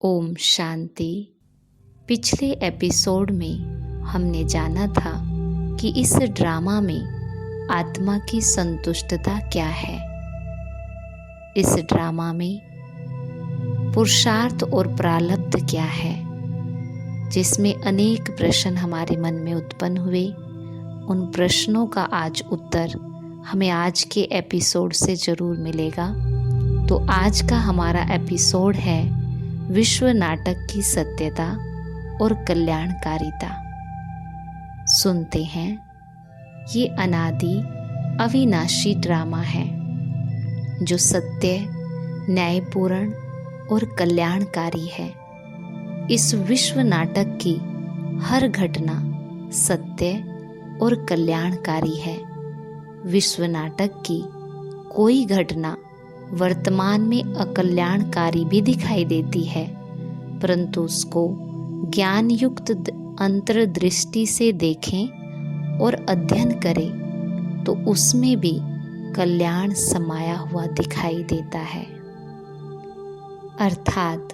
ओम शांति। पिछले एपिसोड में हमने जाना था कि इस ड्रामा में आत्मा की संतुष्टता क्या है। इस ड्रामा में पुरुषार्थ और प्रारब्ध क्या है, जिसमें अनेक प्रश्न हमारे मन में उत्पन्न हुए। उन प्रश्नों का आज उत्तर हमें आज के एपिसोड से जरूर मिलेगा। तो आज का हमारा एपिसोड है विश्व नाटक की सत्यता और कल्याणकारिता। सुनते हैं। ये अनादि अविनाशी ड्रामा है जो सत्य, न्यायपूर्ण और कल्याणकारी है। इस विश्व नाटक की हर घटना सत्य और कल्याणकारी है। विश्व नाटक की कोई घटना वर्तमान में अकल्याणकारी भी दिखाई देती है, परंतु उसको ज्ञान युक्त अंतर्दृष्टि से देखें और अध्ययन करें तो उसमें भी कल्याण समाया हुआ दिखाई देता है। अर्थात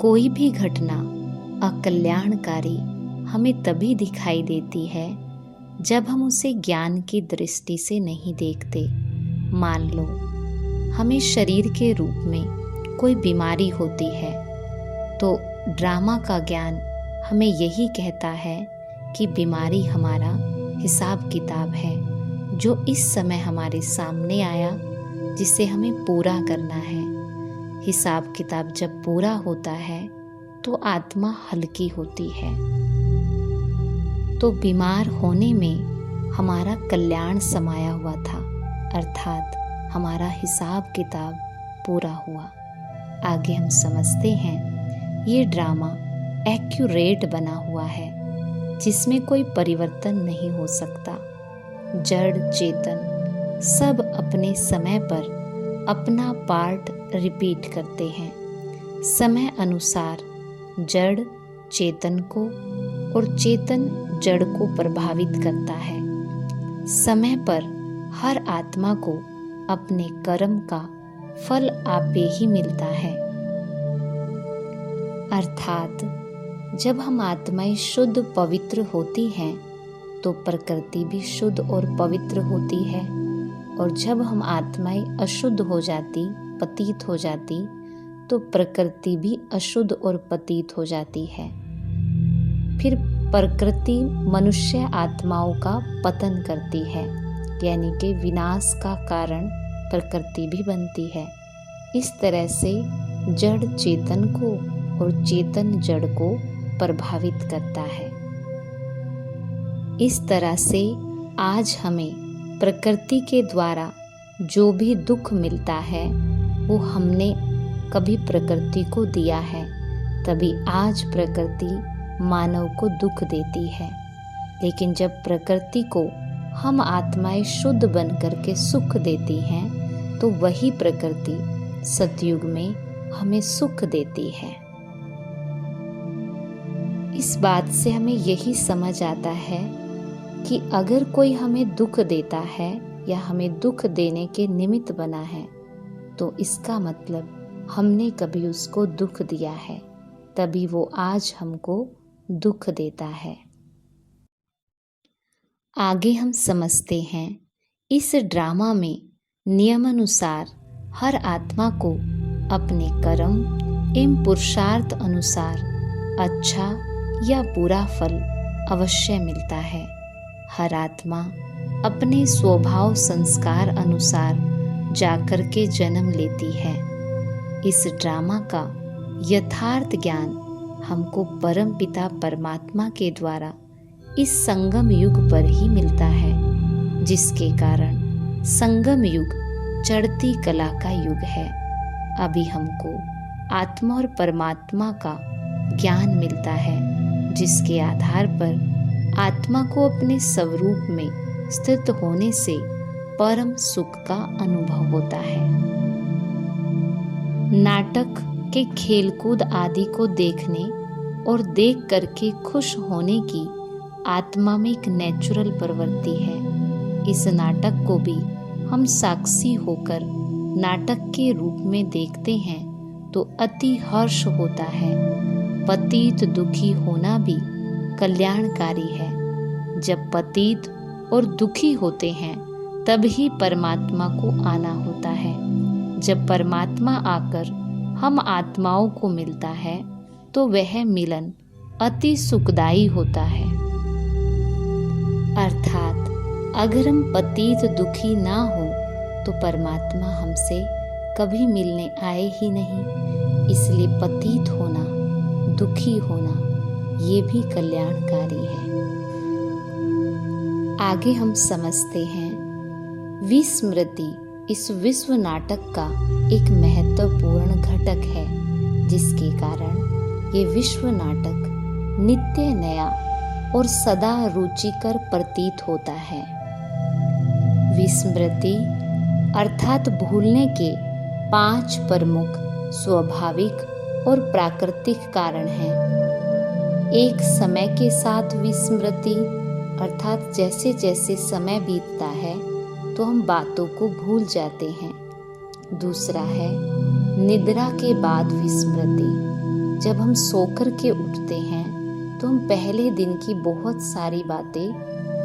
कोई भी घटना अकल्याणकारी हमें तभी दिखाई देती है जब हम उसे ज्ञान की दृष्टि से नहीं देखते। मान लो हमें शरीर के रूप में कोई बीमारी होती है, तो ड्रामा का ज्ञान हमें यही कहता है कि बीमारी हमारा हिसाब किताब है, जो इस समय हमारे सामने आया, जिसे हमें पूरा करना है। हिसाब किताब जब पूरा होता है तो आत्मा हल्की होती है। तो बीमार होने में हमारा कल्याण समाया हुआ था, अर्थात हमारा हिसाब किताब पूरा हुआ। आगे हम समझते हैं। ये ड्रामा एक्यूरेट बना हुआ है, जिसमें कोई परिवर्तन नहीं हो सकता। जड़ चेतन सब अपने समय पर अपना पार्ट रिपीट करते हैं। समय अनुसार जड़ चेतन को और चेतन जड़ को प्रभावित करता है। समय पर हर आत्मा को अपने कर्म का फल आपे ही मिलता है। अर्थात जब हम आत्माएं शुद्ध पवित्र होती हैं तो प्रकृति भी शुद्ध और पवित्र होती है, और जब हम आत्माएं अशुद्ध हो जाती, पतित हो जाती, तो प्रकृति भी अशुद्ध और पतित हो जाती है। फिर प्रकृति मनुष्य आत्माओं का पतन करती है, यानी कि विनाश का कारण प्रकृति भी बनती है। इस तरह से जड़ चेतन को और चेतन जड़ को प्रभावित करता है। इस तरह से आज हमें प्रकृति के द्वारा जो भी दुख मिलता है वो हमने कभी प्रकृति को दिया है, तभी आज प्रकृति मानव को दुख देती है। लेकिन जब प्रकृति को हम आत्माएं शुद्ध बन करके सुख देती हैं तो वही प्रकृति सतयुग में हमें सुख देती है। इस बात से हमें यही समझ आता है कि अगर कोई हमें दुख देता है या हमें दुख देने के निमित्त बना है, तो इसका मतलब हमने कभी उसको दुख दिया है, तभी वो आज हमको दुख देता है। आगे हम समझते हैं। इस ड्रामा में नियमानुसार हर आत्मा को अपने कर्म एवं पुरुषार्थ अनुसार अच्छा या बुरा फल अवश्य मिलता है। हर आत्मा अपने स्वभाव संस्कार अनुसार जाकर के जन्म लेती है। इस ड्रामा का यथार्थ ज्ञान हमको परमपिता परमात्मा के द्वारा इस संगम युग पर ही मिलता है, जिसके कारण संगम युग चढ़ती कला का युग है। अभी हमको आत्मा और परमात्मा का ज्ञान मिलता है, जिसके आधार पर आत्मा को अपने स्वरूप में स्थित होने से परम सुख का अनुभव होता है। नाटक के खेलकूद आदि को देखने और देख करके खुश होने की आत्मा में एक नेचुरल प्रवृत्ति है। इस नाटक को भी हम साक्षी होकर नाटक के रूप में देखते हैं तो अति हर्ष होता है। पतित दुखी होना भी कल्याणकारी है। जब पतित और दुखी होते हैं तभी परमात्मा को आना होता है। जब परमात्मा आकर हम आत्माओं को मिलता है तो वह मिलन अति सुखदायी होता है। अर्थात अगर हम पतित दुखी ना हो तो परमात्मा हमसे कभी मिलने आए ही नहीं। इसलिए पतित होना, दुखी होना ये भी कल्याणकारी है। आगे हम समझते हैं विस्मृति इस विश्व नाटक का एक महत्वपूर्ण घटक है, जिसके कारण ये विश्व नाटक नित्य नया और सदा रुचिकर प्रतीत होता है। विस्मृति अर्थात भूलने के 5 प्रमुख स्वाभाविक और प्राकृतिक कारण हैं। एक, समय के साथ विस्मृति अर्थात जैसे जैसे समय बीतता है तो हम बातों को भूल जाते हैं। दूसरा है निद्रा के बाद विस्मृति। जब हम सोकर के उठते हैं तो हम पहले दिन की बहुत सारी बातें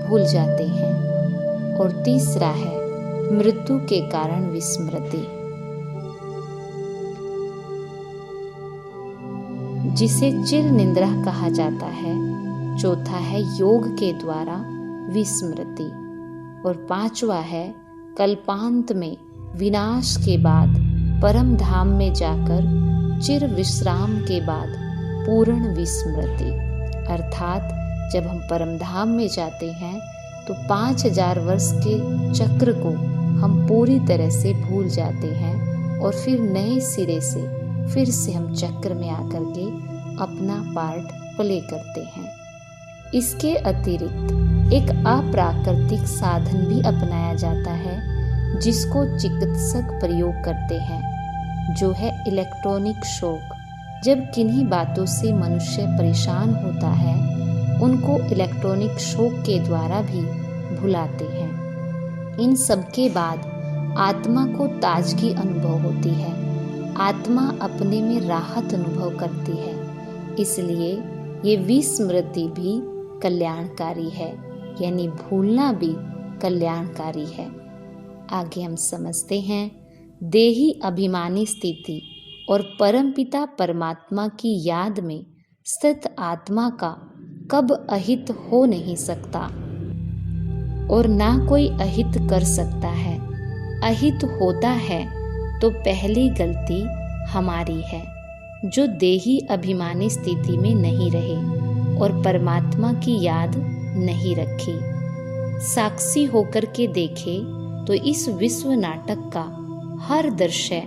भूल जाते हैं। और तीसरा है मृत्यु के कारण विस्मृति, जिसे चिर निद्रा कहा जाता है। चौथा है योग के द्वारा विस्मृति। और 5वां है कल्पांत में विनाश के बाद परम धाम में जाकर चिर विश्राम के बाद पूर्ण विस्मृति। अर्थात जब हम परम धाम में जाते हैं तो 5000 वर्ष के चक्र को हम पूरी तरह से भूल जाते हैं और फिर नए सिरे से फिर से हम चक्र में आकर के अपना पार्ट प्ले करते हैं। इसके अतिरिक्त एक अप्राकृतिक साधन भी अपनाया जाता है जिसको चिकित्सक प्रयोग करते हैं, जो है इलेक्ट्रॉनिक शॉक। जब किन्हीं बातों से मनुष्य परेशान होता है उनको इलेक्ट्रॉनिक शॉक के द्वारा भी भुलाते हैं। इन सब के बाद आत्मा को ताजगी अनुभव होती है, आत्मा अपने में राहत अनुभव करती है। इसलिए ये विस्मृति भी कल्याणकारी है, यानी भूलना भी कल्याणकारी है। आगे हम समझते हैं देही अभिमानी स्थिति और परमपिता परमात्मा की याद में स्थित आत्मा का कब अहित हो नहीं सकता और ना कोई अहित कर सकता है। अहित होता है तो पहली गलती हमारी है, जो देही अभिमानी स्थिति में नहीं रहे और परमात्मा की याद नहीं रखी। साक्षी होकर के देखे तो इस विश्व नाटक का हर दृश्य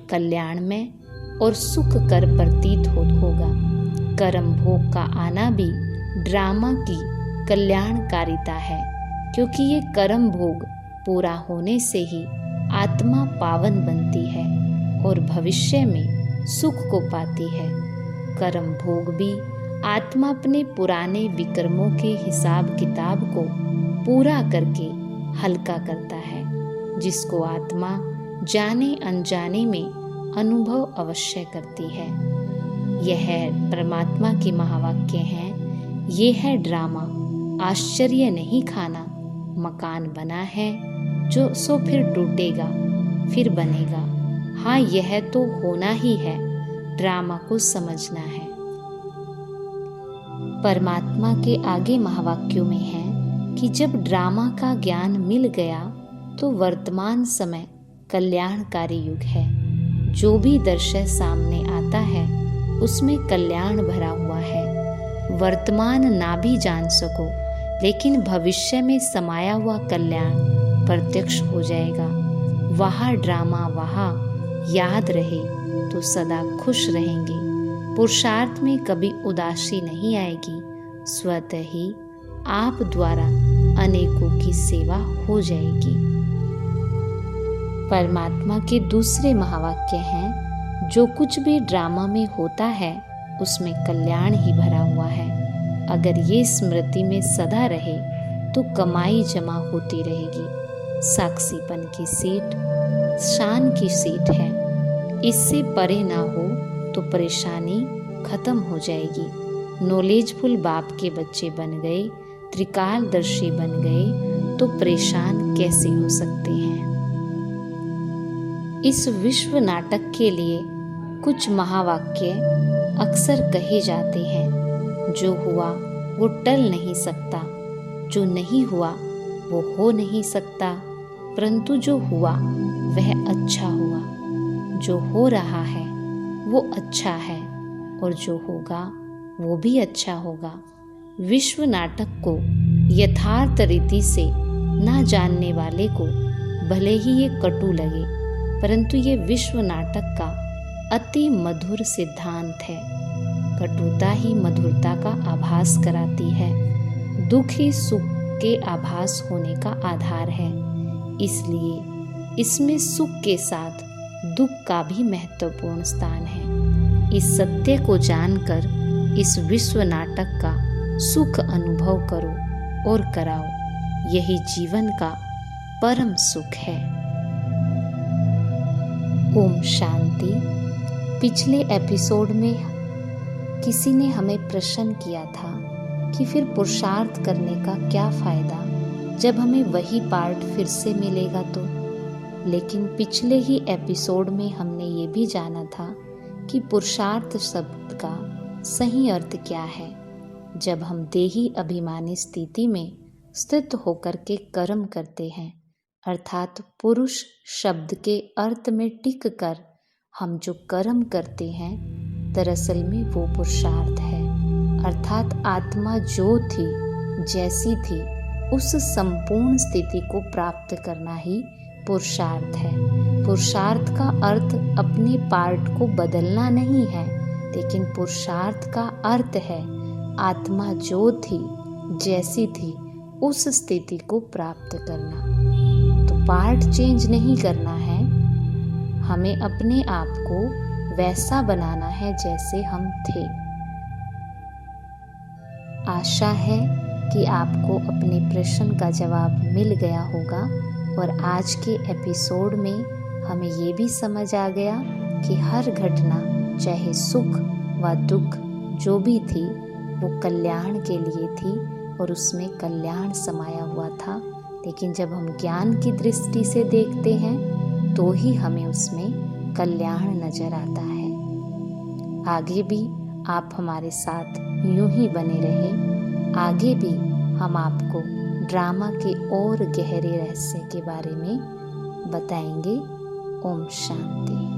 कल्याण में और सुख कर प्रतीत होगा। कर्म भोग का आना भी ड्रामा की कल्याणकारिता है, क्योंकि ये कर्म भोग पूरा होने से ही आत्मा पावन बनती है और भविष्य में सुख को पाती है। कर्म भोग भी आत्मा अपने पुराने विक्रमों के हिसाब किताब को पूरा करके हल्का करता है, जिसको आत्मा जाने अनजाने में अनुभव अवश्य करती है। यह परमात्मा के महावाक्य हैं, ये है ड्रामा, आश्चर्य नहीं खाना। मकान बना है जो सो फिर टूटेगा फिर बनेगा। हाँ, यह तो होना ही है, ड्रामा को समझना है। परमात्मा के आगे महावाक्यों में है कि जब ड्रामा का ज्ञान मिल गया तो वर्तमान समय कल्याणकारी युग है। जो भी दृश्य सामने आता है उसमें कल्याण भरा हुआ है। वर्तमान ना भी जान सको, लेकिन भविष्य में समाया हुआ कल्याण प्रत्यक्ष हो जाएगा। वहाँ ड्रामा वहाँ याद रहे तो सदा खुश रहेंगे। पुरुषार्थ में कभी उदासी नहीं आएगी। स्वतः ही आप द्वारा अनेकों की सेवा हो जाएगी। परमात्मा के दूसरे महावाक्य हैं, जो कुछ भी ड्रामा में होता है उसमें कल्याण ही भरा हुआ है। अगर ये स्मृति में सदा रहे तो कमाई जमा होती रहेगी। साक्षीपन की सीट शान की सीट है। इससे परे ना हो तो परेशानी खत्म हो जाएगी। नॉलेजफुल बाप के बच्चे बन गए, त्रिकालदर्शी बन गए तो परेशान कैसे हो सकते हैं। इस विश्व नाटक के लिए कुछ महावाक्य अक्सर कहे जाते हैं। जो हुआ वो टल नहीं सकता, जो नहीं हुआ वो हो नहीं सकता, परंतु जो हुआ वह अच्छा हुआ। जो हो रहा है वो अच्छा है और जो होगा वो भी अच्छा होगा। विश्व नाटक को यथार्थ रीति से ना जानने वाले को भले ही ये कटु लगे, परंतु ये विश्व नाटक का अति मधुर सिद्धांत है। कटुता ही मधुरता का आभास कराती है, दुख ही सुख के आभास होने का आधार है। इसलिए इसमें सुख के साथ दुख का भी महत्वपूर्ण स्थान है। इस सत्य को जानकर इस विश्व नाटक का सुख अनुभव करो और कराओ। यही जीवन का परम सुख है। ओम शांति। पिछले एपिसोड में किसी ने हमें प्रश्न किया था कि फिर पुरुषार्थ करने का क्या फ़ायदा जब हमें वही पार्ट फिर से मिलेगा तो। लेकिन पिछले ही एपिसोड में हमने ये भी जाना था कि पुरुषार्थ शब्द का सही अर्थ क्या है। जब हम देही अभिमानी स्थिति में स्थित होकर के कर्म करते हैं, अर्थात पुरुष शब्द के अर्थ में टिक कर हम जो कर्म करते हैं, दरअसल में वो पुरुषार्थ है। अर्थात आत्मा जो थी जैसी थी उस संपूर्ण स्थिति को प्राप्त करना ही पुरुषार्थ है। पुरुषार्थ का अर्थ अपने पार्ट को बदलना नहीं है, लेकिन पुरुषार्थ का अर्थ है आत्मा जो थी जैसी थी उस स्थिति को प्राप्त करना। तो पार्ट चेंज नहीं करना है, हमें अपने आप को वैसा बनाना है जैसे हम थे। आशा है कि आपको अपने प्रश्न का जवाब मिल गया होगा और आज के एपिसोड में हमें ये भी समझ आ गया कि हर घटना, चाहे सुख व दुख जो भी थी, वो कल्याण के लिए थी और उसमें कल्याण समाया हुआ था। लेकिन जब हम ज्ञान की दृष्टि से देखते हैं तो ही हमें उसमें कल्याण नजर आता है। आगे भी आप हमारे साथ यूं ही बने रहें। आगे भी हम आपको ड्रामा के और गहरे रहस्य के बारे में बताएंगे। ओम शांति।